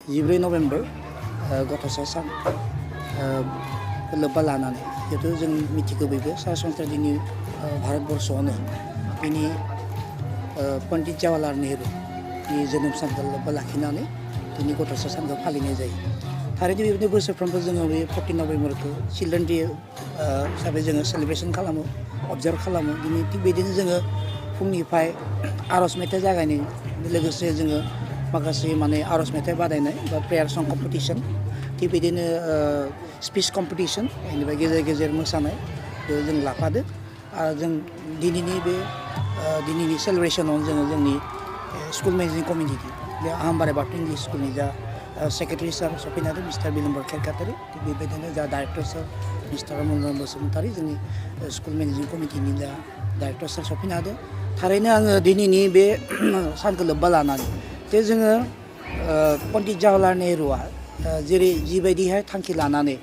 14 November गथ'सा सान लोब्बा लानानै जिहेतु जों मिथिगौ बयबो सरासनस्रा दिनै भारतबर्षआवनो दिनै पन्डित जवाहरलाल नेहरूनि जोनोम सानखौ लोब्बा लाखिनानै दिनै गथ'सा सानखौ फालिनाय जायो। थारैनो बेबायदिनो बोसोरफ्रोमबो जोङो बे 14 नभेम्बरखौ चिल्ड्रेन डे हिसाबै जोङो सेलिब्रेसन खालामो, अबजार्भ खालामो। दिनै थिग बिदिनो जोङो फुंनिफ्राय आर'ज मेथाइ जागायनाय लोगोसे जोङो माखासे माने आर'ज मेथाइ बादायनाय बा प्रेयार सं कम्पिटिसन, थिग बिदिनो स्पिच कम्पिटिसन, बेनिफ्राय गेजेर गेजेर मोसानाय बेयाव जों लाफादो। आरो जों दिनैनि सेलिब्रेसनाव जोङो जोंनि स्कुल मेनेजिं कमिटि बे आहमबारि बाथौ इंलिस स्कुलनि जा सेक्रेटारि सार सफैनो हादों मिस्टार बिलम्बर खेरखातारि, थिग बेबायदिनो जा डाइरेक्टर सार मिस्टार मन'रम बसुमतारी, जोंनि स्कुल मेनेजिं कमिटिनि जा डाइरेक्टर सार सफैनो हादों। थारैनो आङो दिनैनि बे सानखौ लोब्बा लानानै जे जोङो पन्डित जवाहरलाल नेहरूआ जेरै जिबायदिहाय थांखि लानानै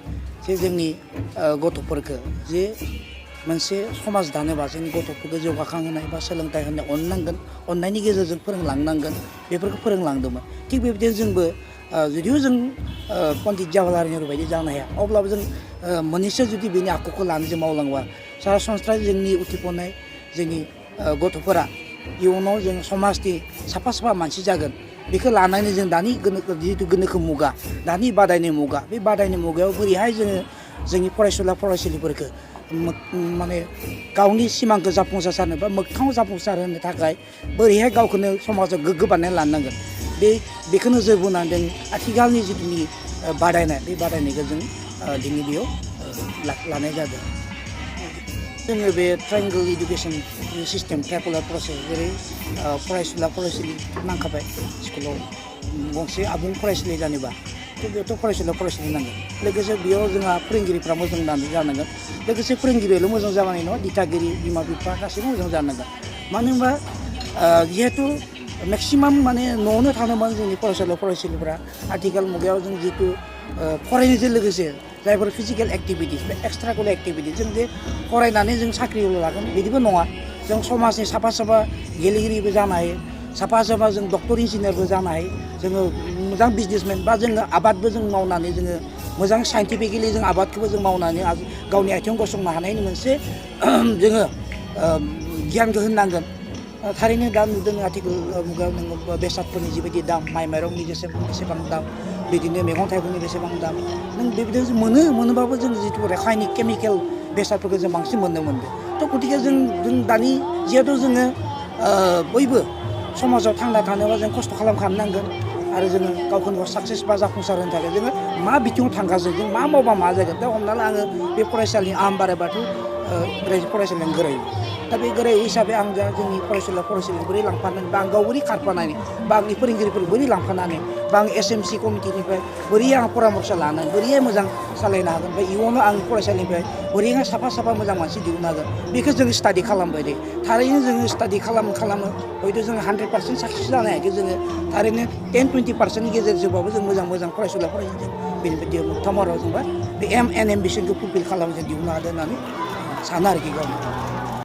जे जोंनि गथ'फोरखौ जे मोनसे समाज दानोबा जोंनि गथ'फोरखौ जौगाखांहोनाय बा सोलोंथाइ होनाय अननांगोन, अननायनि गेजेरजों फोरोंलांनांगोन, बेफोरखौ फोरोंलांदोंमोन। थिग बेबायदिनो जोंबो जुदिও जों पन्डित जवाहरलाल नेहरू बायदि जानो हाया, अब्लाबो जों मोननैसो जुदि बेनि आखुखौ लानानै जों मावलाङोबा सरासनस्रा जोंनि उथिफुनाय जोंनि गथ'फोरा इयुनाव जों समाजनि साफा साफा मानसि जागोन। बेखौ लानानै जों दानि जिहेतु गोनोखो मुगा, दानि बादायनाय मुगा, बे बादायनाय मुगायाव बोरैहाय जोङो जोंनि फरायसुला फरायसुलिफोरखौ माने गावनि सिमांखौ जाफुंसार सारनो बा मोगथाङाव जाफुंसार होनो थाखाय बोरैहाय गावखौनो समाजाव गोग्गो बानायना लानांगोन, बेखौ नोजोर बोनानै जों आथिखालनि जिथुनि बादायनाय, बे बादायनायखौ जों दिनै बेयाव लानाय जादों। जोङो बे ट्रायंगल इडुकेसन सिस्टेम ट्राइपुलार प्रसेस, जेरै फरायसुला फरायसुलि नांखाबाय स्कुलाव गंसे आबुं फरायसालि जानोबा थ' बेयावथ' फरायसुला फरायसुलि नांगोन। लोगोसे बेयाव जोंहा फोरोंगिरिफ्रा मोजां जानांगोन। लोगोसे फोरोंगिरियाल' मोजां जानाय नङा, दिथागिरि बिमा बिफा गासैबो मोजां जानांगोन। मानो होनबा जिहेतु मेक्सिमाम माने न'आवनो थानोमोन जोंनि फरायसुला फरायसुलिफ्रा आथिखाल मुगायाव जों जिहेतु फरायनायजों लोगोसे जायफोर फिजिकेल एक्टिभिटिस बा एक्सट्रा कुलार एक्टिभिटिस, जों जे फरायनानै जों साख्रिल' लागोन बिदिबो नङा। जों समाजनि साफा साफा गेलेगिरिबो जानो हायो, साफा साफा जों डक्टर इन्जिनियारबो जानो हायो, जोङो मोजां बिजनेसमेन बा जोङो आबादबो जों मावनानै जोङो मोजां साइन्टिफिकेलि जों आबादखौबो जों मावनानै गावनि आथिङाव गसंनो हानायनि मोनसे जोङो गियानखौ होनांगोन। थारैनो दा नुदों आथिखाल मुगायाव नोङो बेसादफोरनि जिबायदि दाम, माइ माइरंनि बेसेबां दाम, बिदिनो मैगं थाइगंनि बेसेबां दाम, नों बेबायदिनो मोनोबाबो जों जिथु रासायनिक केमिकेल बेसादफोरखौ जों बांसिन मोननो मोनदों। थ' गतिके जों दानि जिहेतु जोङो बयबो समाजाव थांना थानोबा जों खस्थ' खालामखानांगोन आरो जोङो गावखौनो साक्सेस बा जाफुंसार होनो थाखाय जोङो मा बिथिङाव थांगासिनो, जों मा मावबा मा जागोन। दा हमना ला आङो बे फरायसालि आहमबारि बाथौ फरायसालियाव गोरायो, दा बे गोरायो हिसाबै आं दा जोंनि फरायसुला फरायसुलिखौ बोरै लांफानानै बा आं गाव बोरै खारफानानै बा आंनि फोरोंगिरिफोरखौ बोरै लांफानानै बा आं SMC कमिटिनिफ्राय बोरै आं परामर्स लानानै बोरैहाय मोजां सालायनो हागोन, बा इयुनाव आं फरायसालिनिफ्राय बोरैहाय साफा मोजां मानसि दिहुननो हागोन, बेखौ जों स्टाडि खालामबाय दे। थारैनो जोङो स्टाडि खालामो हयथ' जोङो 100% साक्सेस जानो हायाखै, जोङो थारैनो 10-20% गेजेरजोंबाबो जों मोजां फरायसुला फरायसुलि बेनिफ्राय मोगथां महराव जोंबा बे एम एन्ड एम्बिसनखौ फुलफिल खालामनो जों दिहुननो हादों होननानै सानो आरोखि गावनो।